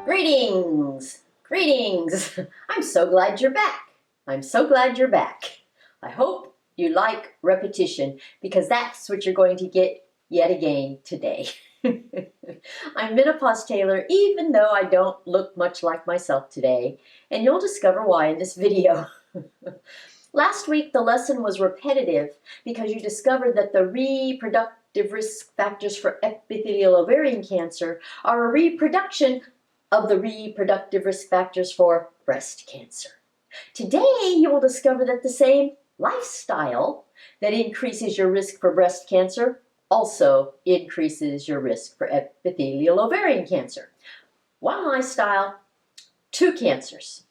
Greetings! Greetings! I'm so glad you're back. I'm so glad you're back. I hope you like repetition because that's what you're going to get yet again today. I'm Menopause Taylor, even though I don't look much like myself today, and you'll discover why in this video. Last week, the lesson was repetitive because you discovered that the reproductive risk factors for epithelial ovarian cancer are a reproduction of the reproductive risk factors for breast cancer. Today, you will discover that the same lifestyle that increases your risk for breast cancer also increases your risk for epithelial ovarian cancer. One lifestyle, two cancers.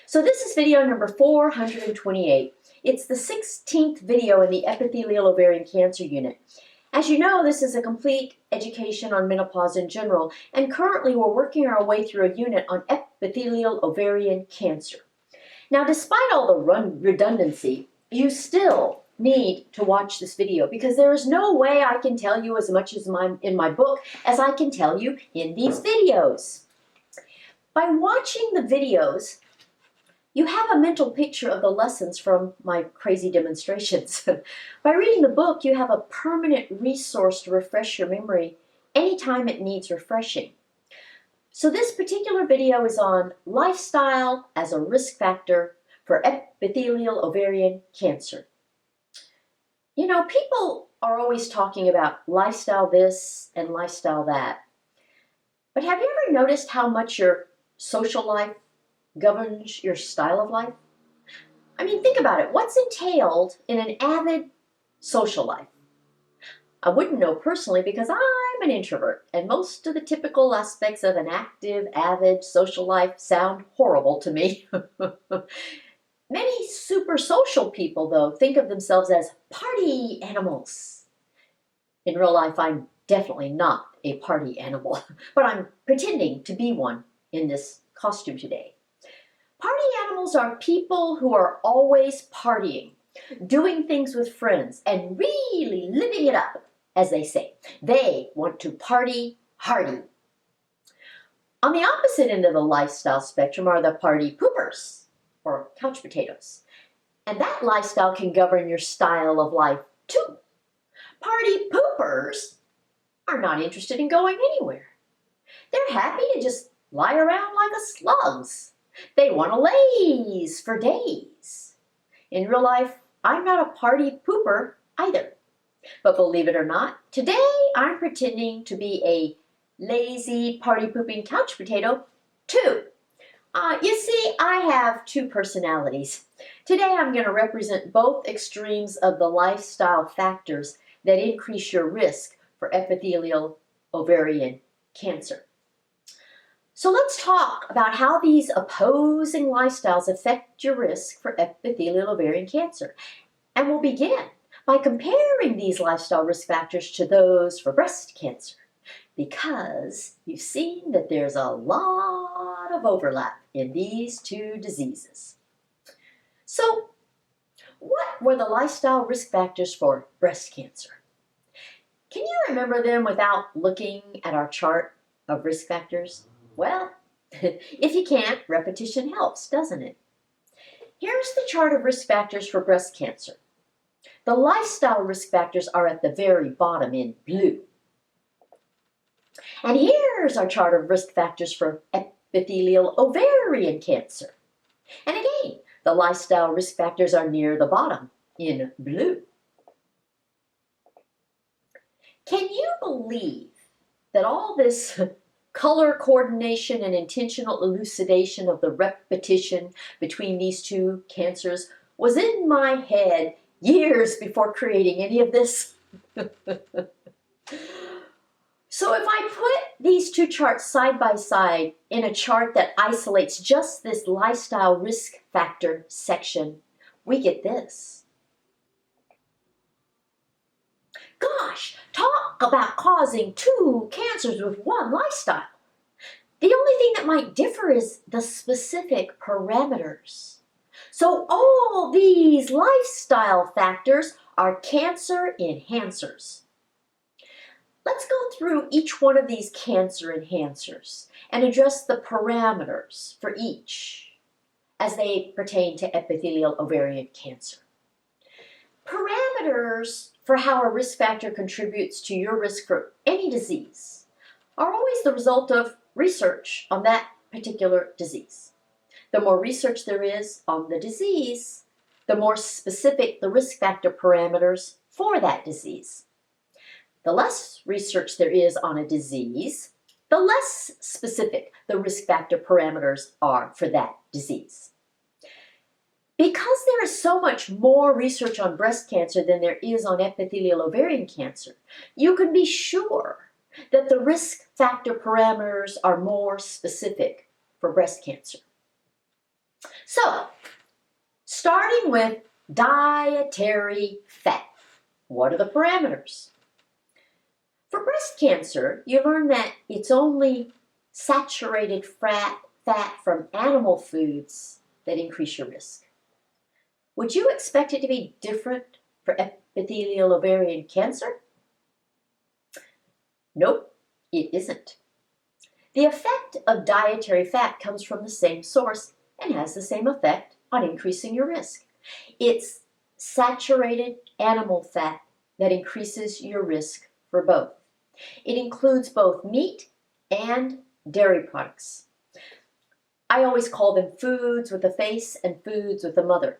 So this is video number 428. It's the 16th video in the Epithelial Ovarian Cancer unit. As you know, this is a complete education on menopause in general, and currently we're working our way through a unit on epithelial ovarian cancer. Now, despite all the redundancy, you still need to watch this video because there is no way I can tell you as much as in my book as I can tell you in these videos. By watching the videos, you have a mental picture of the lessons from my crazy demonstrations. By reading the book, you have a permanent resource to refresh your memory anytime it needs refreshing. So this particular video is on lifestyle as a risk factor for epithelial ovarian cancer. You know, people are always talking about lifestyle this and lifestyle that. But have you ever noticed how much your social life governs your style of life? I mean, think about it. What's entailed in an avid social life? I wouldn't know personally because I'm an introvert, and most of the typical aspects of an active, avid social life sound horrible to me. Many super social people, though, think of themselves as party animals. In real life, I'm definitely not a party animal, but I'm pretending to be one in this costume today. Party animals are people who are always partying, doing things with friends, and really living it up, as they say. They want to party hardy. On the opposite end of the lifestyle spectrum are the party poopers, or couch potatoes. And that lifestyle can govern your style of life, too. Party poopers are not interested in going anywhere. They're happy to just lie around like a slugs. They want to laze for days. In real life, I'm not a party pooper either. But believe it or not, today I'm pretending to be a lazy party pooping couch potato too. You see, I have two personalities. Today I'm going to represent both extremes of the lifestyle factors that increase your risk for epithelial ovarian cancer. So let's talk about how these opposing lifestyles affect your risk for epithelial ovarian cancer. And we'll begin by comparing these lifestyle risk factors to those for breast cancer, because you've seen that there's a lot of overlap in these two diseases. So, what were the lifestyle risk factors for breast cancer? Can you remember them without looking at our chart of risk factors? Well, if you can't, repetition helps, doesn't it? Here's the chart of risk factors for breast cancer. The lifestyle risk factors are at the very bottom in blue. And here's our chart of risk factors for epithelial ovarian cancer. And again, the lifestyle risk factors are near the bottom in blue. Can you believe that all this color coordination and intentional elucidation of the repetition between these two cancers was in my head years before creating any of this? So if I put these two charts side by side in a chart that isolates just this lifestyle risk factor section, we get this. Gosh, talk about causing two cancers with one lifestyle. The only thing that might differ is the specific parameters. So all these lifestyle factors are cancer enhancers. Let's go through each one of these cancer enhancers and address the parameters for each as they pertain to epithelial ovarian cancer. Parameters for how a risk factor contributes to your risk for any disease are always the result of research on that particular disease. The more research there is on the disease, the more specific the risk factor parameters for that disease. The less research there is on a disease, the less specific the risk factor parameters are for that disease. Because there is so much more research on breast cancer than there is on epithelial ovarian cancer, you can be sure that the risk factor parameters are more specific for breast cancer. So, starting with dietary fat. What are the parameters? For breast cancer, you learn that it's only saturated fat from animal foods that increase your risk. Would you expect it to be different for epithelial ovarian cancer? Nope, it isn't. The effect of dietary fat comes from the same source and has the same effect on increasing your risk. It's saturated animal fat that increases your risk for both. It includes both meat and dairy products. I always call them foods with a face and foods with a mother.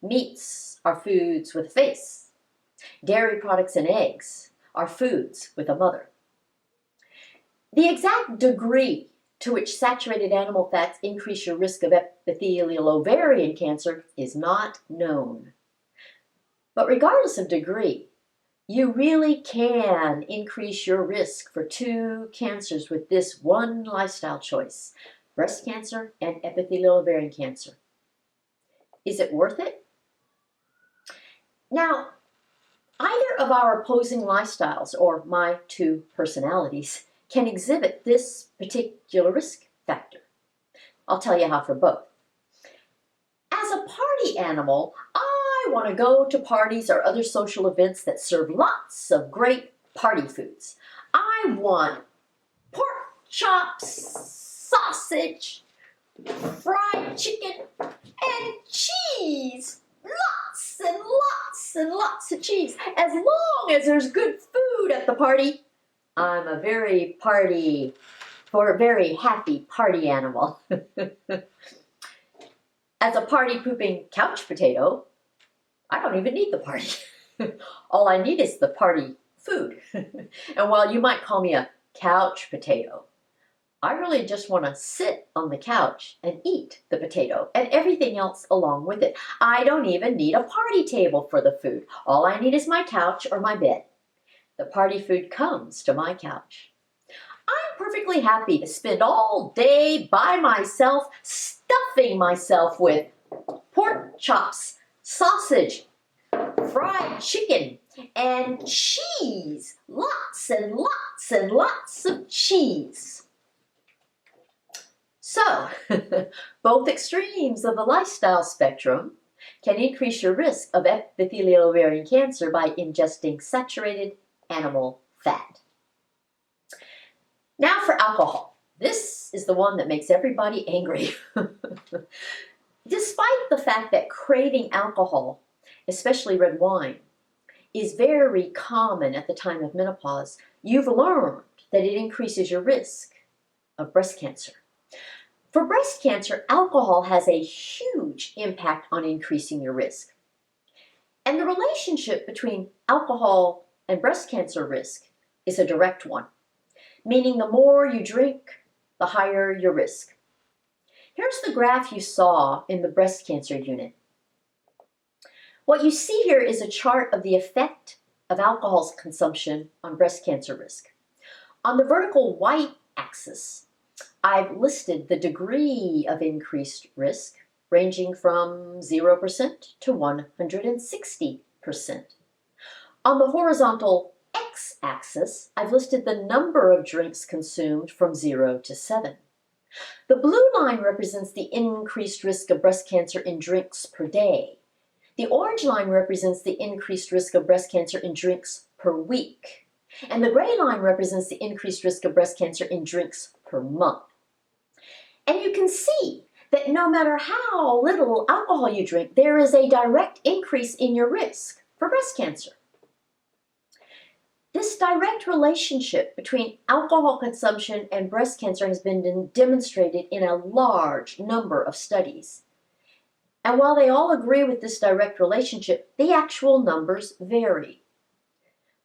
Meats are foods with a face. Dairy products and eggs are foods with a mother. The exact degree to which saturated animal fats increase your risk of epithelial ovarian cancer is not known. But regardless of degree, you really can increase your risk for two cancers with this one lifestyle choice: breast cancer and epithelial ovarian cancer. Is it worth it? Now, either of our opposing lifestyles, or my two personalities, can exhibit this particular risk factor. I'll tell you how for both. As a party animal, I want to go to parties or other social events that serve lots of great party foods. I want pork chops, sausage, fried chicken, and cheese. Lots and lots and lots of cheese. As long as there's good food at the party, I'm a very happy party animal. As a party pooping couch potato, I don't even need the party. All I need is the party food. And while you might call me a couch potato, I really just want to sit on the couch and eat the potato and everything else along with it. I don't even need a party table for the food. All I need is my couch or my bed. The party food comes to my couch. I'm perfectly happy to spend all day by myself, stuffing myself with pork chops, sausage, fried chicken, and cheese. Lots and lots and lots of cheese. So, both extremes of the lifestyle spectrum can increase your risk of epithelial ovarian cancer by ingesting saturated animal fat. Now for alcohol. This is the one that makes everybody angry. Despite the fact that craving alcohol, especially red wine, is very common at the time of menopause, you've learned that it increases your risk of breast cancer. For breast cancer, alcohol has a huge impact on increasing your risk. And the relationship between alcohol and breast cancer risk is a direct one, meaning the more you drink, the higher your risk. Here's the graph you saw in the breast cancer unit. What you see here is a chart of the effect of alcohol's consumption on breast cancer risk. On the vertical y-axis, I've listed the degree of increased risk, ranging from 0% to 160%. On the horizontal x-axis, I've listed the number of drinks consumed from 0 to 7. The blue line represents the increased risk of breast cancer in drinks per day. The orange line represents the increased risk of breast cancer in drinks per week. And the gray line represents the increased risk of breast cancer in drinks per month. And you can see that no matter how little alcohol you drink, there is a direct increase in your risk for breast cancer. This direct relationship between alcohol consumption and breast cancer has been demonstrated in a large number of studies. And while they all agree with this direct relationship, the actual numbers vary.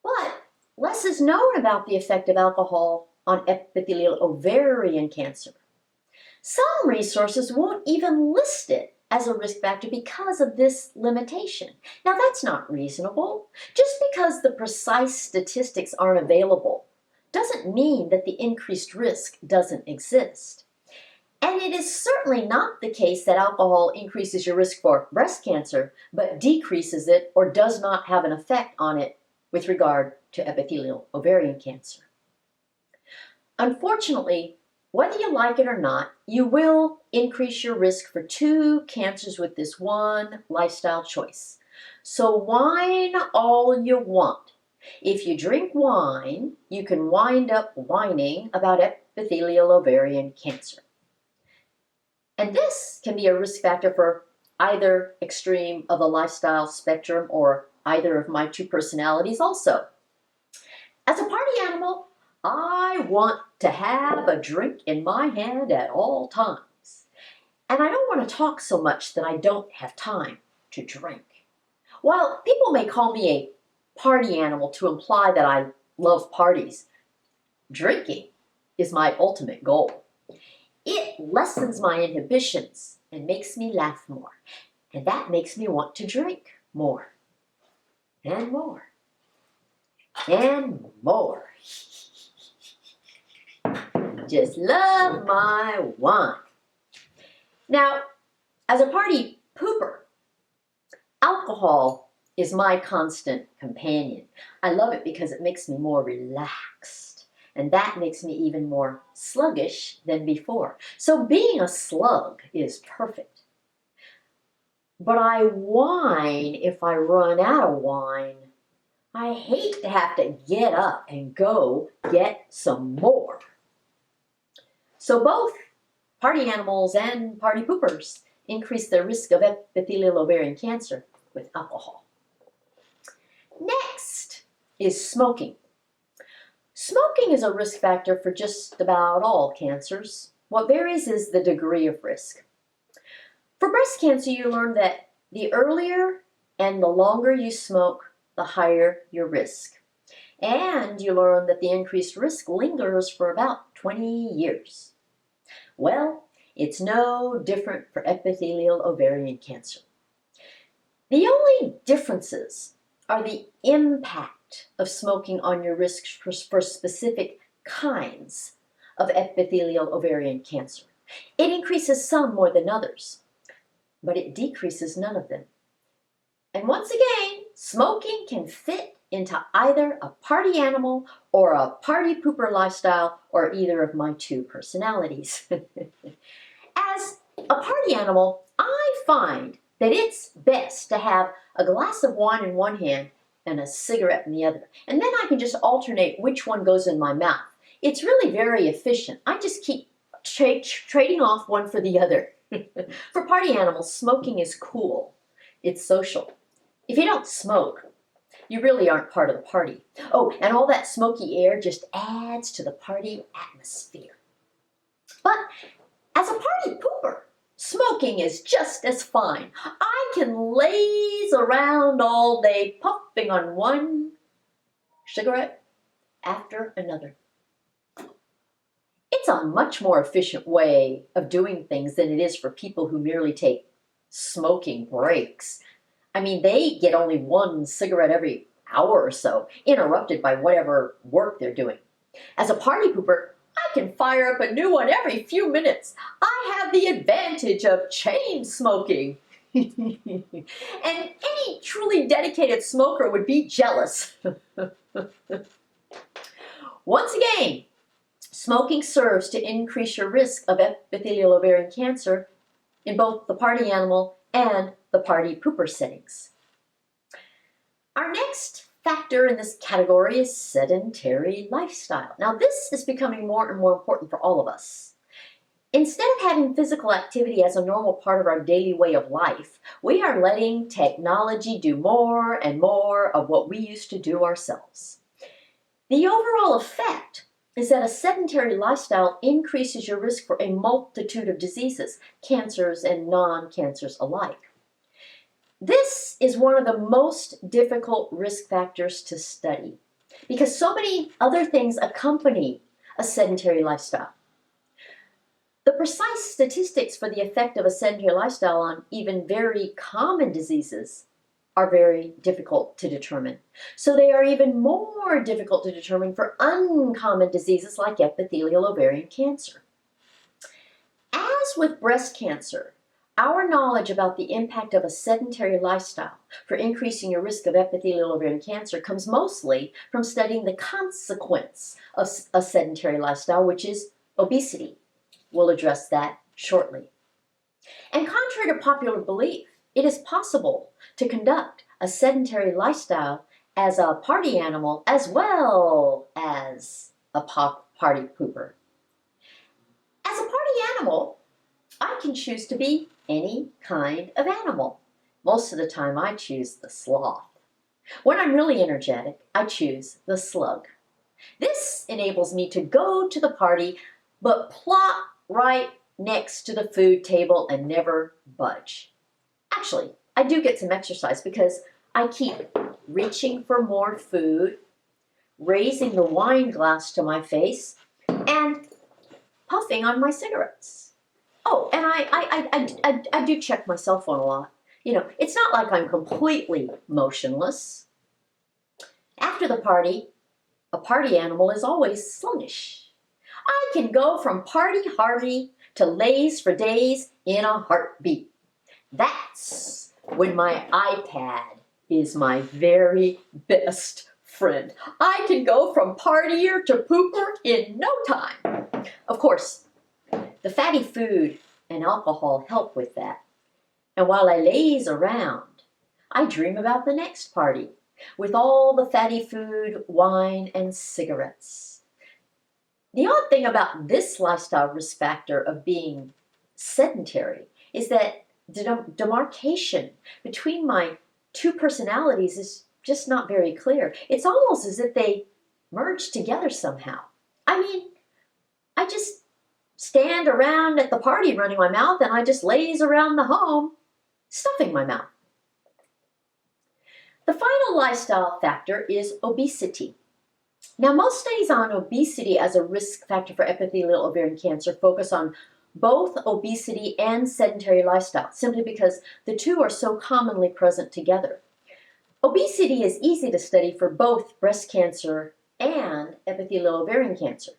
But less is known about the effect of alcohol on epithelial ovarian cancer. Some resources won't even list it as a risk factor because of this limitation. Now, that's not reasonable. Just because the precise statistics aren't available doesn't mean that the increased risk doesn't exist. And it is certainly not the case that alcohol increases your risk for breast cancer, but decreases it or does not have an effect on it with regard to epithelial ovarian cancer. Unfortunately, whether you like it or not, you will increase your risk for 2 cancers with this one lifestyle choice. So whine all you want. If you drink wine, you can wind up whining about epithelial ovarian cancer. And this can be a risk factor for either extreme of the lifestyle spectrum or either of my 2 personalities also. As a party animal, I want to have a drink in my hand at all times. And I don't want to talk so much that I don't have time to drink. While people may call me a party animal to imply that I love parties, drinking is my ultimate goal. It lessens my inhibitions and makes me laugh more. And that makes me want to drink more and more and more. Just love my wine. Now, as a party pooper, alcohol is my constant companion. I love it because it makes me more relaxed, and that makes me even more sluggish than before. So being a slug is perfect. But I whine if I run out of wine. I hate to have to get up and go get some more. So both party animals and party poopers increase their risk of epithelial ovarian cancer with alcohol. Next is smoking. Smoking is a risk factor for just about all cancers. What varies is the degree of risk. For breast cancer, you learn that the earlier and the longer you smoke, the higher your risk. And you learn that the increased risk lingers for about 20 years. Well, it's no different for epithelial ovarian cancer. The only differences are the impact of smoking on your risk for specific kinds of epithelial ovarian cancer. It increases some more than others, but it decreases none of them. And once again, smoking can fit into either a party animal or a party pooper lifestyle or either of my 2 personalities. As a party animal, I find that it's best to have a glass of wine in one hand and a cigarette in the other. And then I can just alternate which one goes in my mouth. It's really very efficient. I just keep trading off one for the other. For party animals, smoking is cool. It's social. If you don't smoke, you really aren't part of the party. Oh, and all that smoky air just adds to the party atmosphere. But as a party pooper, smoking is just as fine. I can laze around all day puffing on one cigarette after another. It's a much more efficient way of doing things than it is for people who merely take smoking breaks. I mean, they get only 1 cigarette every hour or so, interrupted by whatever work they're doing. As a party pooper, I can fire up a new one every few minutes. I have the advantage of chain smoking. And any truly dedicated smoker would be jealous. Once again, smoking serves to increase your risk of epithelial ovarian cancer in both the party animal and the party pooper settings. Our next factor in this category is sedentary lifestyle. Now, this is becoming more and more important for all of us. Instead of having physical activity as a normal part of our daily way of life, we are letting technology do more and more of what we used to do ourselves. The overall effect is that a sedentary lifestyle increases your risk for a multitude of diseases, cancers and non-cancers alike. This is one of the most difficult risk factors to study because so many other things accompany a sedentary lifestyle. The precise statistics for the effect of a sedentary lifestyle on even very common diseases are very difficult to determine. So they are even more difficult to determine for uncommon diseases like epithelial ovarian cancer. As with breast cancer, our knowledge about the impact of a sedentary lifestyle for increasing your risk of epithelial ovarian cancer comes mostly from studying the consequence of a sedentary lifestyle, which is obesity. We'll address that shortly. And contrary to popular belief, it is possible to conduct a sedentary lifestyle as a party animal as well as a party pooper. As a party animal, I can choose to be any kind of animal. Most of the time I choose the sloth. When I'm really energetic, I choose the slug. This enables me to go to the party but plop right next to the food table and never budge. Actually, I do get some exercise because I keep reaching for more food, raising the wine glass to my face, and puffing on my cigarettes. Oh, and I do check my cell phone a lot. You know, it's not like I'm completely motionless. After the party, a party animal is always sluggish. I can go from party hardy to laze for days in a heartbeat. That's when my iPad is my very best friend. I can go from partier to pooper in no time. Of course, the fatty food and alcohol help with that. And while I laze around, I dream about the next party with all the fatty food, wine, and cigarettes. The odd thing about this lifestyle risk factor of being sedentary is that the demarcation between my two personalities is just not very clear. It's almost as if they merge together somehow. I mean, I just stand around at the party running my mouth and I just laze around the home stuffing my mouth. The final lifestyle factor is obesity. Now, most studies on obesity as a risk factor for epithelial ovarian cancer focus on both obesity and sedentary lifestyle, simply because the two are so commonly present together. Obesity is easy to study for both breast cancer and epithelial ovarian cancer.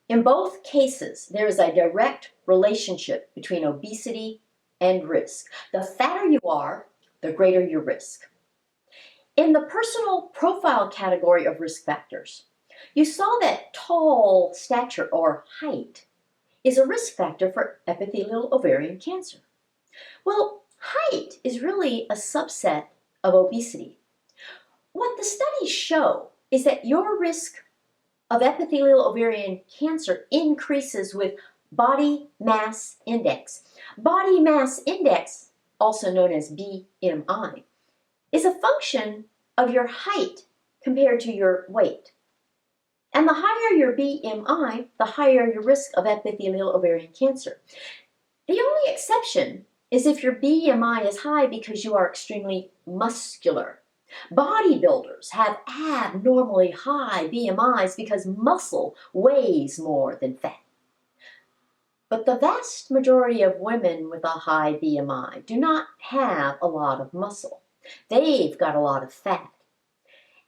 In both cases, there is a direct relationship between obesity and risk. The fatter you are, the greater your risk. In the personal profile category of risk factors, you saw that tall stature or height is a risk factor for epithelial ovarian cancer. Well, height is really a subset of obesity. What the studies show is that your risk of epithelial ovarian cancer increases with body mass index. Body mass index, also known as BMI, is a function of your height compared to your weight. And the higher your BMI, the higher your risk of epithelial ovarian cancer. The only exception is if your BMI is high because you are extremely muscular. Bodybuilders have abnormally high BMIs because muscle weighs more than fat. But the vast majority of women with a high BMI do not have a lot of muscle. They've got a lot of fat.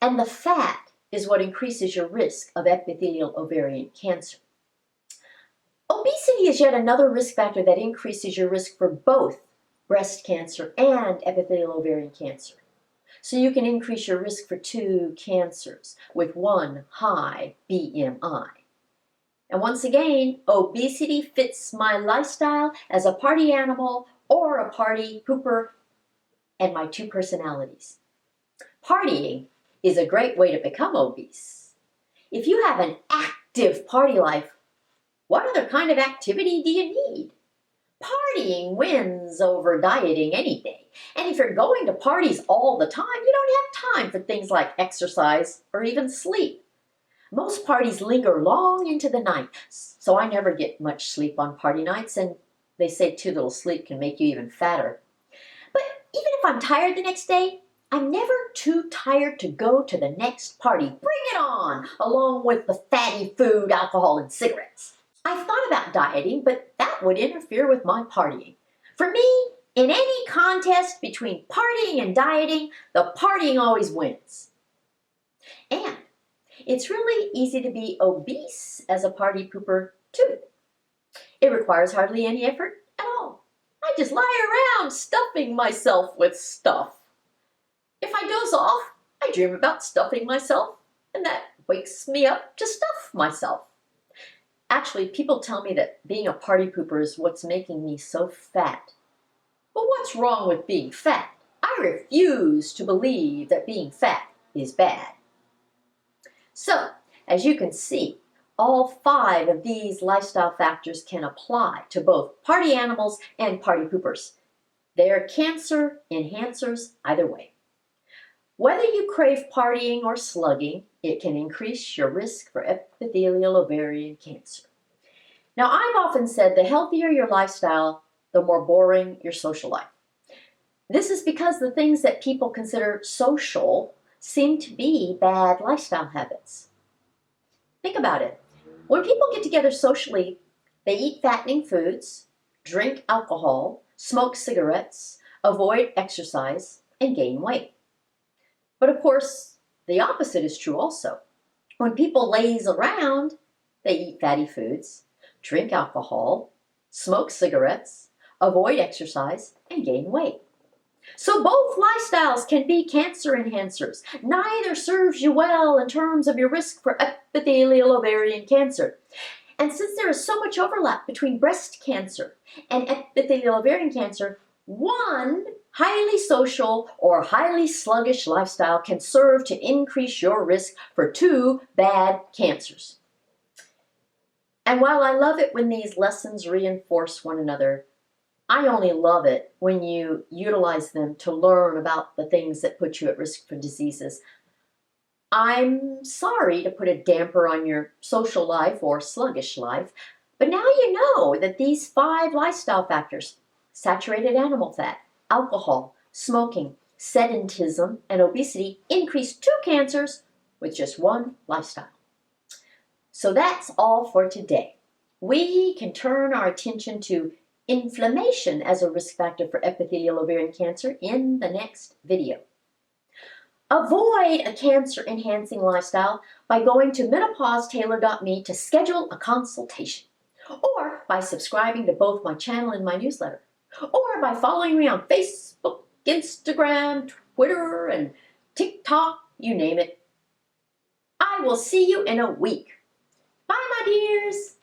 And the fat is what increases your risk of epithelial ovarian cancer. Obesity is yet another risk factor that increases your risk for both breast cancer and epithelial ovarian cancer. So you can increase your risk for two cancers with one high BMI. And once again, obesity fits my lifestyle as a party animal or a party pooper and my two personalities. Partying is a great way to become obese. If you have an active party life, what other kind of activity do you need? Partying wins over dieting any day. And if you're going to parties all the time, you don't have time for things like exercise or even sleep. Most parties linger long into the night, so I never get much sleep on party nights, and they say too little sleep can make you even fatter. But even if I'm tired the next day, I'm never too tired to go to the next party. Bring it on, along with the fatty food, alcohol, and cigarettes. I've thought about dieting, but that would interfere with my partying. For me, in any contest between partying and dieting, the partying always wins. And it's really easy to be obese as a party pooper, too. It requires hardly any effort at all. I just lie around stuffing myself with stuff. If I doze off, I dream about stuffing myself, and that wakes me up to stuff myself. Actually, people tell me that being a party pooper is what's making me so fat. But what's wrong with being fat? I refuse to believe that being fat is bad. So, as you can see, all 5 of these lifestyle factors can apply to both party animals and party poopers. They are cancer enhancers either way. Whether you crave partying or slugging, it can increase your risk for epithelial ovarian cancer. Now, I've often said the healthier your lifestyle, the more boring your social life. This is because the things that people consider social seem to be bad lifestyle habits. Think about it. When people get together socially, they eat fattening foods, drink alcohol, smoke cigarettes, avoid exercise, and gain weight. But of course, the opposite is true also. When people laze around, they eat fatty foods, drink alcohol, smoke cigarettes, avoid exercise, and gain weight. So both lifestyles can be cancer enhancers. Neither serves you well in terms of your risk for epithelial ovarian cancer. And since there is so much overlap between breast cancer and epithelial ovarian cancer, one highly social or highly sluggish lifestyle can serve to increase your risk for 2 bad cancers. And while I love it when these lessons reinforce one another, I only love it when you utilize them to learn about the things that put you at risk for diseases. I'm sorry to put a damper on your social life or sluggish life, but now you know that these 5 lifestyle factors, saturated animal fat, alcohol, smoking, sedentism, and obesity, increase 2 cancers with just 1 lifestyle. So that's all for today. We can turn our attention to inflammation as a risk factor for epithelial ovarian cancer in the next video. Avoid a cancer-enhancing lifestyle by going to menopausetailor.me to schedule a consultation, or by subscribing to both my channel and my newsletter, or by following me on Facebook, Instagram, Twitter, and TikTok, you name it. I will see you in a week. Bye, my dears.